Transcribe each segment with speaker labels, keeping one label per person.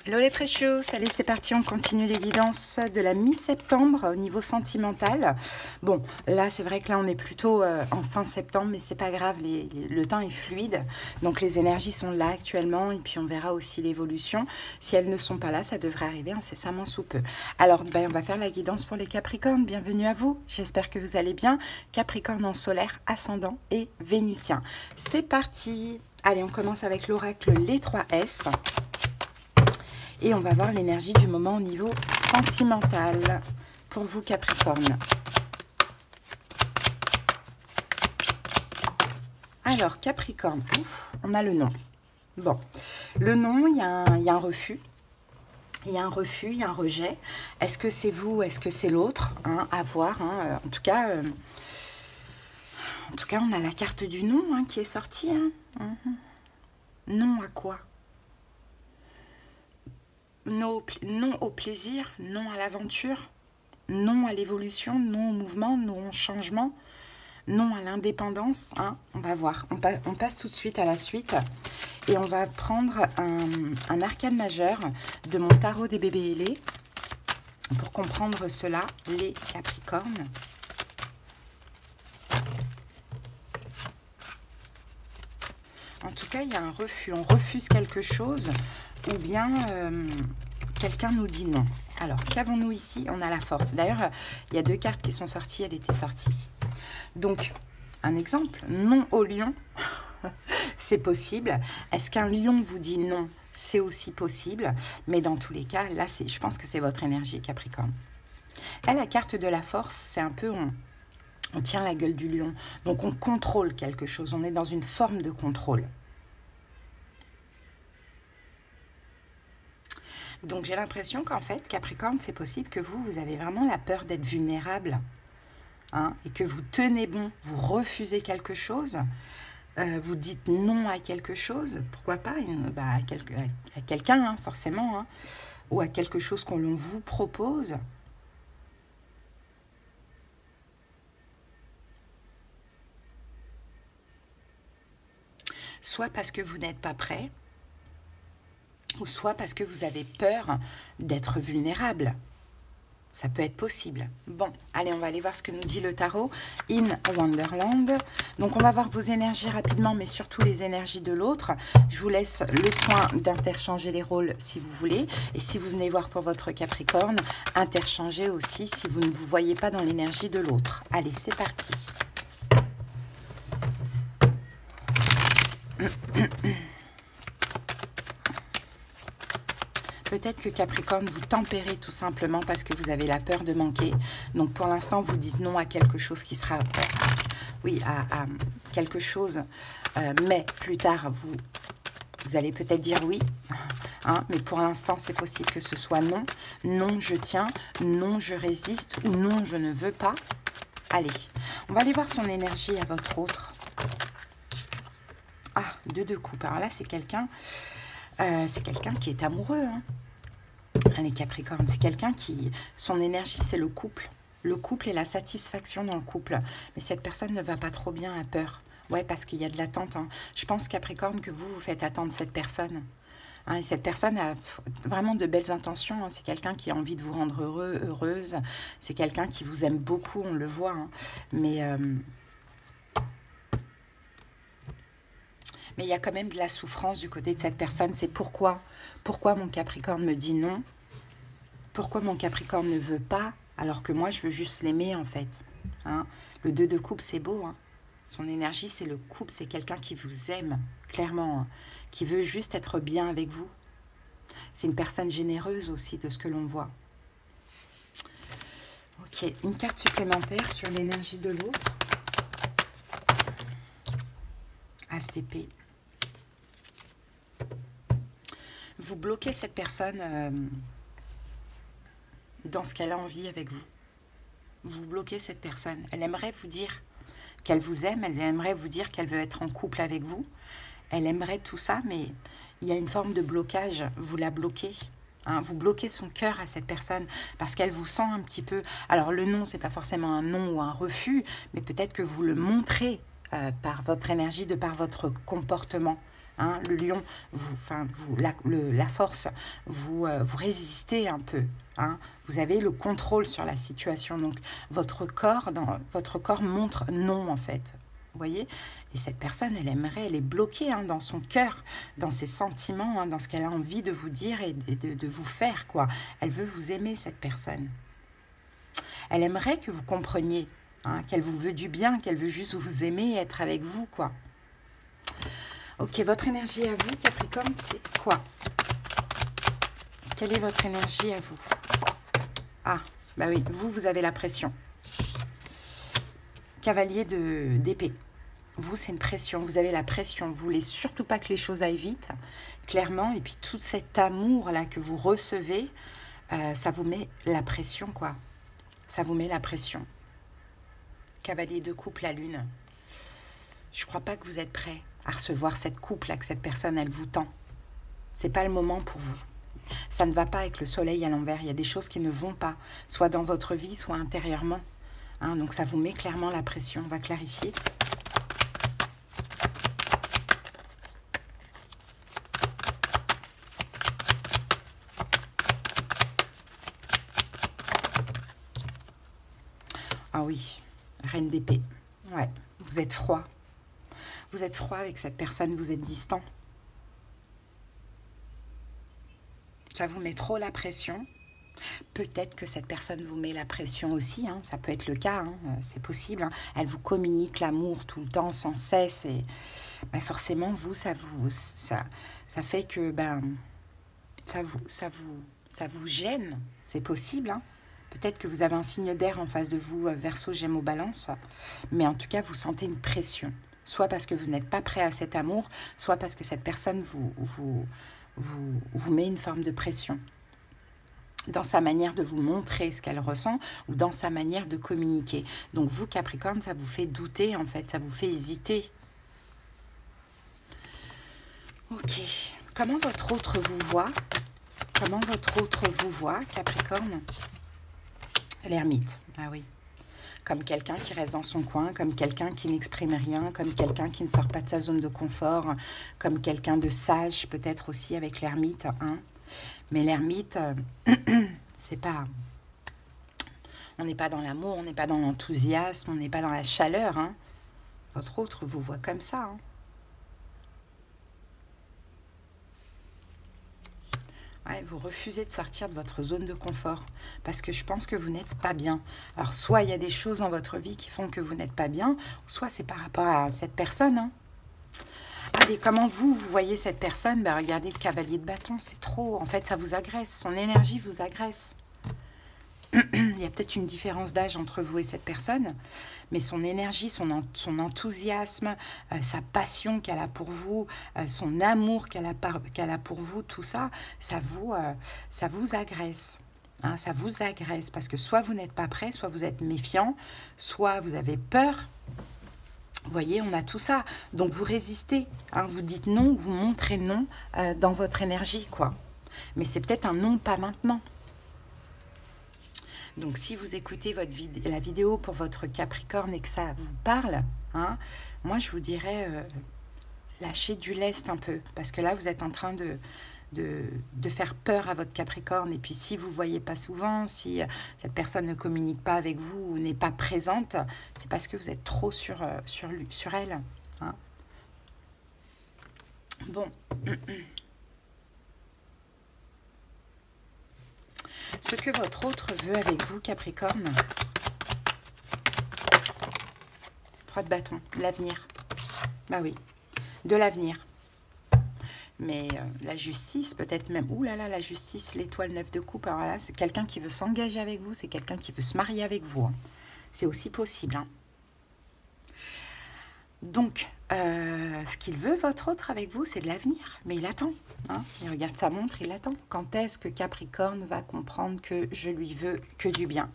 Speaker 1: Hello les precious, allez c'est parti, on continue les guidances de la mi-septembre au niveau sentimental. Bon, là c'est vrai que là on est plutôt en fin septembre, mais c'est pas grave, le temps est fluide. Donc les énergies sont là actuellement et puis on verra aussi l'évolution. Si elles ne sont pas là, ça devrait arriver incessamment sous peu. Alors on va faire la guidance pour les Capricornes, bienvenue à vous. J'espère que vous allez bien. Capricorne en solaire, ascendant et vénusien. C'est parti. Allez, on commence avec l'oracle les 3S. Et on va voir l'énergie du moment au niveau sentimental pour vous Capricorne. Alors Capricorne, on a le nom. Bon, le nom, il y a un refus. Il y a un refus, il y a un rejet. Est-ce que c'est vous, est-ce que c'est l'autre, à voir. En tout cas, on a la carte du non qui est sortie. Non à quoi? Non au plaisir, non à l'aventure, non à l'évolution, non au mouvement, non au changement, non à l'indépendance. On va voir. On passe tout de suite à la suite. Et on va prendre un arcane majeur de mon tarot des bébés ailés pour comprendre cela, les Capricornes. En tout cas, il y a un refus. On refuse quelque chose ou bien quelqu'un nous dit non. Alors, qu'avons-nous ici? On a la force. D'ailleurs, il y a deux cartes qui sont sorties. Elle était sortie. Donc, un exemple. Non au lion. C'est possible. Est-ce qu'un lion vous dit non? C'est aussi possible. Mais dans tous les cas, là, je pense que c'est votre énergie, Capricorne. Là, la carte de la force, c'est un peu... On tient la gueule du lion. Donc, on contrôle quelque chose. On est dans une forme de contrôle. Donc, j'ai l'impression qu'en fait, Capricorne, c'est possible que vous avez vraiment la peur d'être vulnérable. Et que vous tenez bon. Vous refusez quelque chose. Vous dites non à quelque chose. Pourquoi pas à quelqu'un, forcément. Ou à quelque chose qu'on vous propose. Soit parce que vous n'êtes pas prêt, ou soit parce que vous avez peur d'être vulnérable. Ça peut être possible. Bon, allez, on va aller voir ce que nous dit le tarot in Wonderland. Donc, on va voir vos énergies rapidement, mais surtout les énergies de l'autre. Je vous laisse le soin d'interchanger les rôles si vous voulez. Et si vous venez voir pour votre Capricorne, interchangez aussi si vous ne vous voyez pas dans l'énergie de l'autre. Allez, c'est parti. Peut-être que Capricorne, vous tempérez tout simplement parce que vous avez la peur de manquer. Donc pour l'instant, vous dites non à quelque chose qui sera... oui, à quelque chose. Mais plus tard, vous allez peut-être dire oui. Mais pour l'instant, c'est possible que ce soit non. Non, je tiens. Non, je résiste. Ou non, je ne veux pas. Allez, on va aller voir son énergie à votre autre. Ah, 2 de coupe. Alors là, c'est quelqu'un qui est amoureux. Les Capricornes, c'est quelqu'un qui... Son énergie, c'est le couple. Le couple et la satisfaction dans le couple. Mais cette personne ne va pas trop bien, a peur. Ouais, parce qu'il y a de l'attente. Je pense, Capricorne, que vous faites attendre cette personne. Et cette personne a vraiment de belles intentions. C'est quelqu'un qui a envie de vous rendre heureux, heureuse. C'est quelqu'un qui vous aime beaucoup, on le voit. Mais il y a quand même de la souffrance du côté de cette personne. C'est pourquoi mon Capricorne me dit non? Pourquoi mon Capricorne ne veut pas, alors que moi, je veux juste l'aimer, en fait. Le 2 de coupe, c'est beau. Son énergie, c'est le couple. C'est quelqu'un qui vous aime, clairement. Qui veut juste être bien avec vous. C'est une personne généreuse aussi, de ce que l'on voit. Ok, une carte supplémentaire sur l'énergie de l'autre. ACP. Vous bloquez cette personne dans ce qu'elle a envie avec vous. Vous bloquez cette personne. Elle aimerait vous dire qu'elle vous aime, elle aimerait vous dire qu'elle veut être en couple avec vous. Elle aimerait tout ça, mais il y a une forme de blocage. Vous la bloquez. Vous bloquez son cœur à cette personne parce qu'elle vous sent un petit peu... Alors le non, c'est pas forcément un non ou un refus, mais peut-être que vous le montrez par votre énergie, de par votre comportement. Hein, le lion, la force, vous résistez un peu. Hein, vous avez le contrôle sur la situation. Donc, votre corps montre non, en fait. Vous voyez? Et cette personne, elle est bloquée hein, dans son cœur, dans ses sentiments, hein, dans ce qu'elle a envie de vous dire et de vous faire, quoi. Elle veut vous aimer, cette personne. Elle aimerait que vous compreniez, hein, qu'elle vous veut du bien, qu'elle veut juste vous aimer et être avec vous, quoi. Ok, votre énergie à vous, Capricorne, c'est quoi? Quelle est votre énergie à vous? Ah, bah oui, vous avez la pression. Cavalier d'épée. Vous, c'est une pression. Vous avez la pression. Vous voulez surtout pas que les choses aillent vite, clairement. Et puis, tout cet amour-là que vous recevez, ça vous met la pression, quoi. Ça vous met la pression. Cavalier de coupe, la lune. Je crois pas que vous êtes prêt à recevoir cette coupe-là, que cette personne, elle vous tend. C'est pas le moment pour vous. Ça ne va pas avec le soleil à l'envers. Il y a des choses qui ne vont pas, soit dans votre vie, soit intérieurement. Hein, donc, ça vous met clairement la pression. On va clarifier. Ah oui, reine d'épée. Ouais, vous êtes froid. Vous êtes froid avec cette personne, vous êtes distant. Ça vous met trop la pression. Peut-être que cette personne vous met la pression aussi, hein, ça peut être le cas, hein, c'est possible. Hein. Elle vous communique l'amour tout le temps, sans cesse. Et ben forcément, vous, ça fait que ça vous gêne. C'est possible, hein. Peut-être que vous avez un signe d'air en face de vous, Verseau, Gémeaux, Balance. Mais en tout cas, vous sentez une pression. Soit parce que vous n'êtes pas prêt à cet amour, soit parce que cette personne vous met une forme de pression. Dans sa manière de vous montrer ce qu'elle ressent ou dans sa manière de communiquer. Donc vous, Capricorne, ça vous fait douter, en fait. Ça vous fait hésiter. Ok. Comment votre autre vous voit? Comment votre autre vous voit, Capricorne? L'ermite, ah oui. Comme quelqu'un qui reste dans son coin, comme quelqu'un qui n'exprime rien, comme quelqu'un qui ne sort pas de sa zone de confort, comme quelqu'un de sage, peut-être aussi avec l'ermite. Hein. Mais l'ermite, c'est pas... On n'est pas dans l'amour, on n'est pas dans l'enthousiasme, on n'est pas dans la chaleur. Hein. Votre autre vous voit comme ça. Hein. Ouais, vous refusez de sortir de votre zone de confort parce que je pense que vous n'êtes pas bien. Alors, soit il y a des choses dans votre vie qui font que vous n'êtes pas bien, soit c'est par rapport à cette personne. Hein. Allez, comment vous voyez cette personne? Ben, regardez le cavalier de bâton, c'est trop. En fait, ça vous agresse. Son énergie vous agresse. Il y a peut-être une différence d'âge entre vous et cette personne, mais son énergie, son enthousiasme, sa passion qu'elle a pour vous, son amour qu'elle a pour vous, tout ça, ça vous agresse. Hein, ça vous agresse parce que soit vous n'êtes pas prêt, soit vous êtes méfiant, soit vous avez peur. Vous voyez, on a tout ça. Donc vous résistez. Hein, vous dites non, vous montrez non dans votre énergie, quoi. Mais c'est peut-être un non, pas maintenant. Donc, si vous écoutez la vidéo pour votre Capricorne et que ça vous parle, hein, moi, je vous dirais, lâchez du lest un peu. Parce que là, vous êtes en train de faire peur à votre Capricorne. Et puis, si vous ne voyez pas souvent, si cette personne ne communique pas avec vous ou n'est pas présente, c'est parce que vous êtes trop sur elle. Hein. Bon. Ce que votre autre veut avec vous, Capricorne. 3 de bâton, l'avenir. Bah oui, de l'avenir. Mais la justice, peut-être même... Ouh là là, la justice, l'étoile 9 de coupe. Alors là, c'est quelqu'un qui veut s'engager avec vous, c'est quelqu'un qui veut se marier avec vous. Hein. C'est aussi possible. Hein. Donc, ce qu'il veut, votre autre, avec vous, c'est de l'avenir. Mais il attend. Hein. Il regarde sa montre, il attend. Quand est-ce que Capricorne va comprendre que je lui veux que du bien?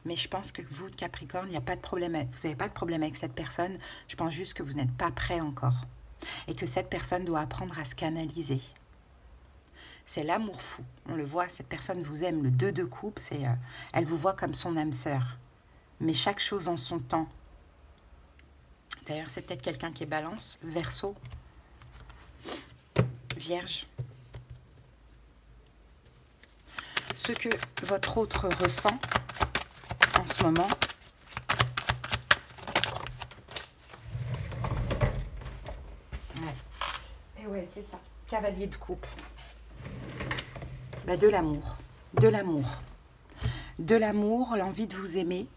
Speaker 1: Mais je pense que vous, Capricorne, il n'y a pas de problème. Vous n'avez pas de problème avec cette personne. Je pense juste que vous n'êtes pas prêt encore. Et que cette personne doit apprendre à se canaliser. C'est l'amour fou. On le voit, cette personne vous aime. Le 2 de coupe, elle vous voit comme son âme sœur. Mais chaque chose en son temps. D'ailleurs, c'est peut-être quelqu'un qui est balance, Verseau. Vierge. Ce que votre autre ressent en ce moment. Ouais. Et ouais, c'est ça. Cavalier de coupe. Bah, de l'amour. De l'amour. De l'amour, l'envie de vous aimer.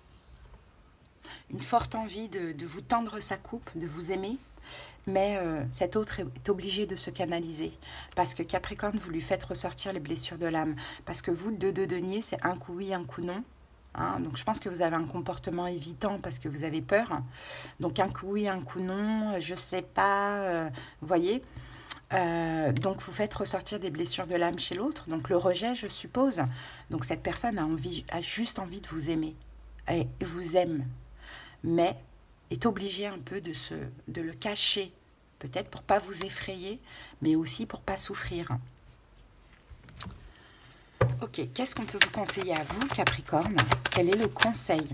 Speaker 1: Une forte envie de vous tendre sa coupe, de vous aimer. Mais cet autre est obligé de se canaliser. Parce que Capricorne, vous lui faites ressortir les blessures de l'âme. Parce que vous, deux de denier, c'est un coup oui, un coup non. Hein, donc je pense que vous avez un comportement évitant parce que vous avez peur. Donc un coup oui, un coup non, je sais pas, vous voyez. Donc vous faites ressortir des blessures de l'âme chez l'autre. Donc le rejet, je suppose. Donc cette personne a juste envie de vous aimer. Et vous aime. Mais est obligé un peu de le cacher, peut-être pour pas vous effrayer, mais aussi pour pas souffrir. Ok, qu'est-ce qu'on peut vous conseiller à vous, Capricorne? Quel est le conseil?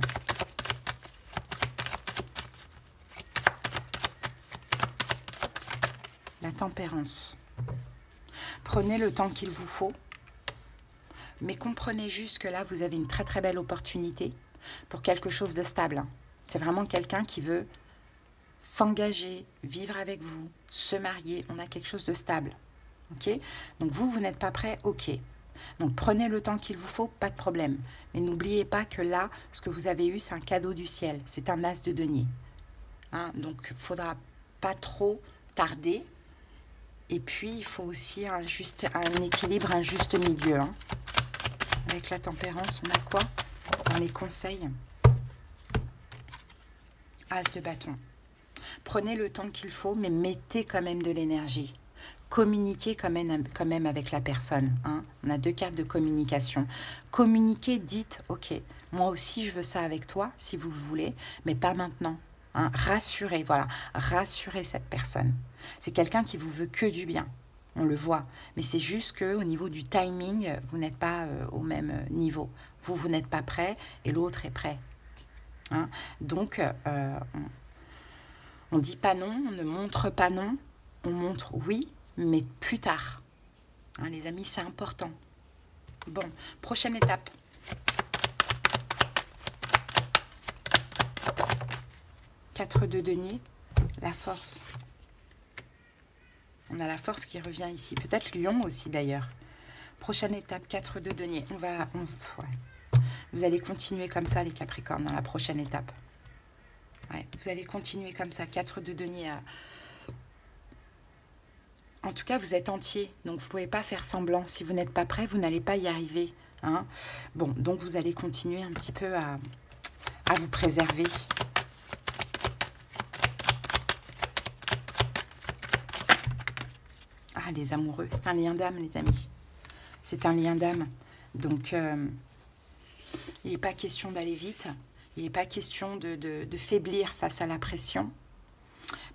Speaker 1: La tempérance. Prenez le temps qu'il vous faut, mais comprenez juste que là, vous avez une très très belle opportunité pour quelque chose de stable. C'est vraiment quelqu'un qui veut s'engager, vivre avec vous, se marier. On a quelque chose de stable. Ok? Donc vous n'êtes pas prêt? Ok. Donc prenez le temps qu'il vous faut, pas de problème. Mais n'oubliez pas que là, ce que vous avez eu, c'est un cadeau du ciel. C'est un as de denier. Hein? Donc il ne faudra pas trop tarder. Et puis, il faut aussi un équilibre, un juste milieu. Hein? Avec la tempérance, on a quoi dans les conseils? As de bâton. Prenez le temps qu'il faut, mais mettez quand même de l'énergie. Communiquez quand même avec la personne. Hein. On a 2 cartes de communication. Communiquez, dites, ok, moi aussi je veux ça avec toi, si vous le voulez, mais pas maintenant. Hein. Rassurez, voilà, rassurez cette personne. C'est quelqu'un qui vous veut que du bien. On le voit. Mais c'est juste qu'au niveau du timing, vous n'êtes pas au même niveau. Vous n'êtes pas prêt et l'autre est prêt. Hein. Donc, on ne dit pas non, on ne montre pas non, on montre oui, mais plus tard. Hein, les amis, c'est important. Bon, prochaine étape. Quatre de denier, la force. On a la force qui revient ici. Peut-être Lion aussi d'ailleurs. Prochaine étape, 4 de denier. Ouais. Vous allez continuer comme ça les Capricornes dans la prochaine étape. Ouais, vous allez continuer comme ça, 4 de denier. En tout cas, vous êtes entier, donc vous ne pouvez pas faire semblant. Si vous n'êtes pas prêt, vous n'allez pas y arriver. Hein. Bon, donc vous allez continuer un petit peu à vous préserver. Ah, les amoureux, c'est un lien d'âme, les amis. C'est un lien d'âme. Donc, il n'est pas question d'aller vite. Il n'est pas question de faiblir face à la pression.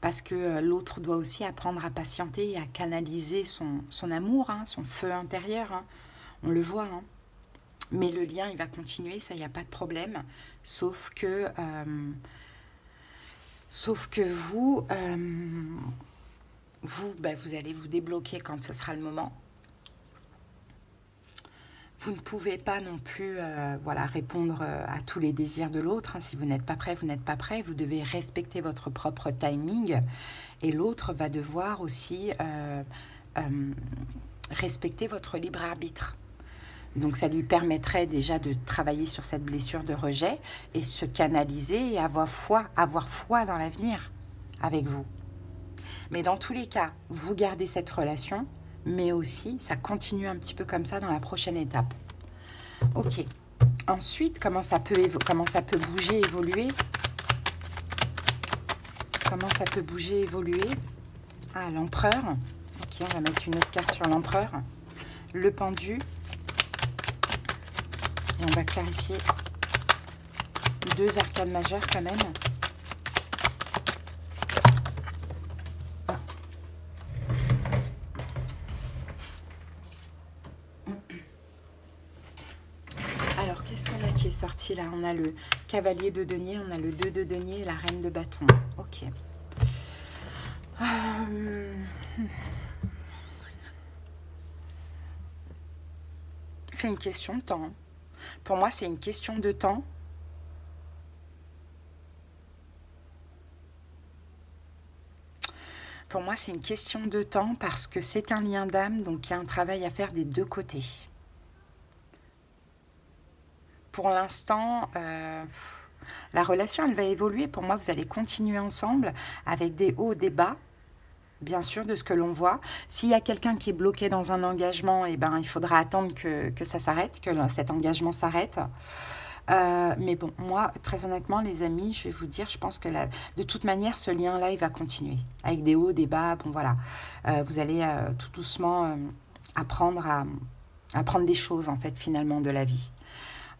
Speaker 1: Parce que l'autre doit aussi apprendre à patienter et à canaliser son amour, hein, son feu intérieur. Hein. On le voit. Hein. Mais le lien, il va continuer, ça, il n'y a pas de problème. Sauf que vous, vous allez vous débloquer quand ce sera le moment. Vous ne pouvez pas non plus répondre à tous les désirs de l'autre. Hein. Si vous n'êtes pas prêt, vous n'êtes pas prêt. Vous devez respecter votre propre timing. Et l'autre va devoir aussi respecter votre libre arbitre. Donc ça lui permettrait déjà de travailler sur cette blessure de rejet et se canaliser et avoir foi dans l'avenir avec vous. Mais dans tous les cas, vous gardez cette relation, mais aussi, ça continue un petit peu comme ça dans la prochaine étape. Ok. Ensuite, comment ça peut bouger, évoluer? Comment ça peut bouger, évoluer? Ah, l'empereur. Ok, on va mettre une autre carte sur l'empereur. Le pendu. Et on va clarifier 2 arcanes majeures quand même. Alors, qu'est-ce qu'on a qui est sorti là? On a le cavalier de denier, on a le 2 de denier et la reine de bâton. Ok. C'est une question de temps. Pour moi, c'est une question de temps. Pour moi, c'est une question de temps parce que c'est un lien d'âme, donc il y a un travail à faire des deux côtés. Pour l'instant, la relation, elle va évoluer. Pour moi, vous allez continuer ensemble avec des hauts, des bas, bien sûr, de ce que l'on voit. S'il y a quelqu'un qui est bloqué dans un engagement, eh ben, il faudra attendre que ça s'arrête, que cet engagement s'arrête. Mais bon, moi, très honnêtement, les amis, je vais vous dire, je pense que de toute manière, ce lien-là, il va continuer. Avec des hauts, des bas, bon voilà. Vous allez tout doucement apprendre à prendre des choses, en fait, finalement, de la vie.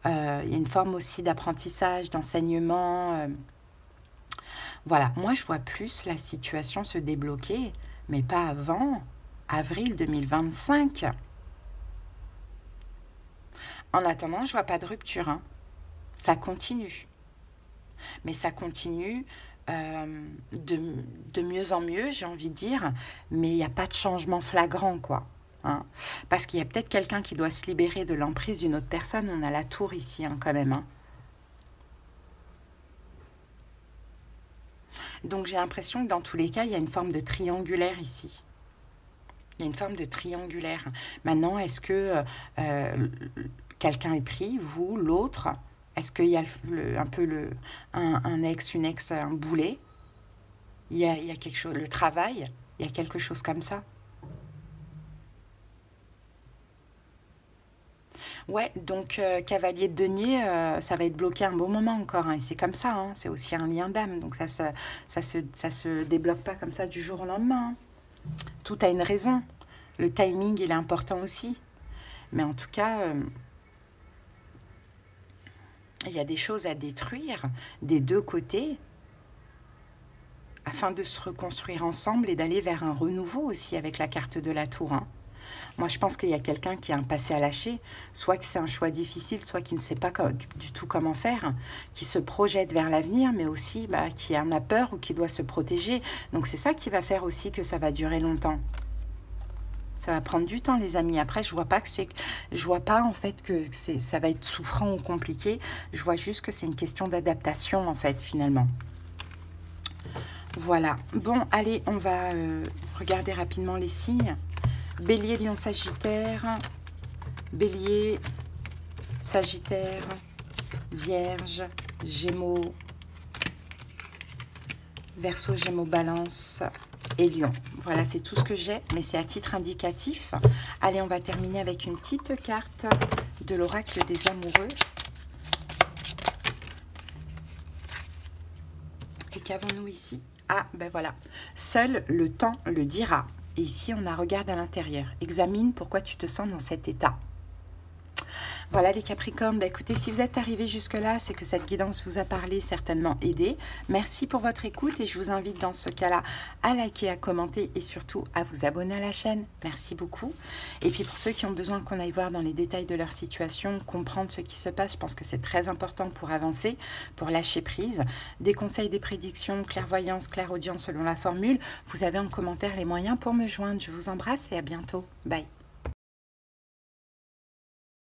Speaker 1: Il y a une forme aussi d'apprentissage, d'enseignement. Voilà, moi, je vois plus la situation se débloquer, mais pas avant avril 2025. En attendant, je vois pas de rupture, hein. Ça continue. Mais ça continue de mieux en mieux, j'ai envie de dire. Mais il n'y a pas de changement flagrant, quoi. Hein. Parce qu'il y a peut-être quelqu'un qui doit se libérer de l'emprise d'une autre personne. On a la tour ici, hein, quand même. Hein. Donc j'ai l'impression que dans tous les cas, il y a une forme de triangulaire ici. Il y a une forme de triangulaire. Maintenant, est-ce que quelqu'un est pris, vous, l'autre? Est-ce qu'il y a un peu un ex, une ex, un boulet? Il y a quelque chose, le travail, il y a quelque chose comme ça. Ouais, donc cavalier de denier, ça va être bloqué un bon moment encore. Hein, et c'est comme ça, hein, c'est aussi un lien d'âme. Donc ça se débloque pas comme ça du jour au lendemain. Hein. Tout a une raison. Le timing, il est important aussi. Mais en tout cas... il y a des choses à détruire des deux côtés afin de se reconstruire ensemble et d'aller vers un renouveau aussi avec la carte de la tour. Hein. Moi, je pense qu'il y a quelqu'un qui a un passé à lâcher, soit que c'est un choix difficile, soit qui ne sait pas du tout comment faire, qui se projette vers l'avenir, mais aussi qui en a peur ou qui doit se protéger. Donc c'est ça qui va faire aussi que ça va durer longtemps. Ça va prendre du temps, les amis. Après, je vois pas en fait que ça va être souffrant ou compliqué. Je vois juste que c'est une question d'adaptation en fait finalement. Voilà. Bon, allez, on va regarder rapidement les signes. Bélier, Lion, Sagittaire. Bélier, Sagittaire, Vierge, Gémeaux, Verseau, Gémeaux, Balance et Lion. Voilà, c'est tout ce que j'ai, mais c'est à titre indicatif. Allez, on va terminer avec une petite carte de l'oracle des amoureux. Et qu'avons-nous ici? Ah, ben voilà. Seul le temps le dira. Et ici, on a regarde à l'intérieur. Examine pourquoi tu te sens dans cet état. Voilà les Capricornes, écoutez, si vous êtes arrivés jusque-là, c'est que cette guidance vous a parlé, certainement aidé. Merci pour votre écoute et je vous invite dans ce cas-là à liker, à commenter et surtout à vous abonner à la chaîne. Merci beaucoup. Et puis pour ceux qui ont besoin qu'on aille voir dans les détails de leur situation, comprendre ce qui se passe, je pense que c'est très important pour avancer, pour lâcher prise. Des conseils, des prédictions, clairvoyance, clairaudience selon la formule. Vous avez en commentaire les moyens pour me joindre. Je vous embrasse et à bientôt. Bye.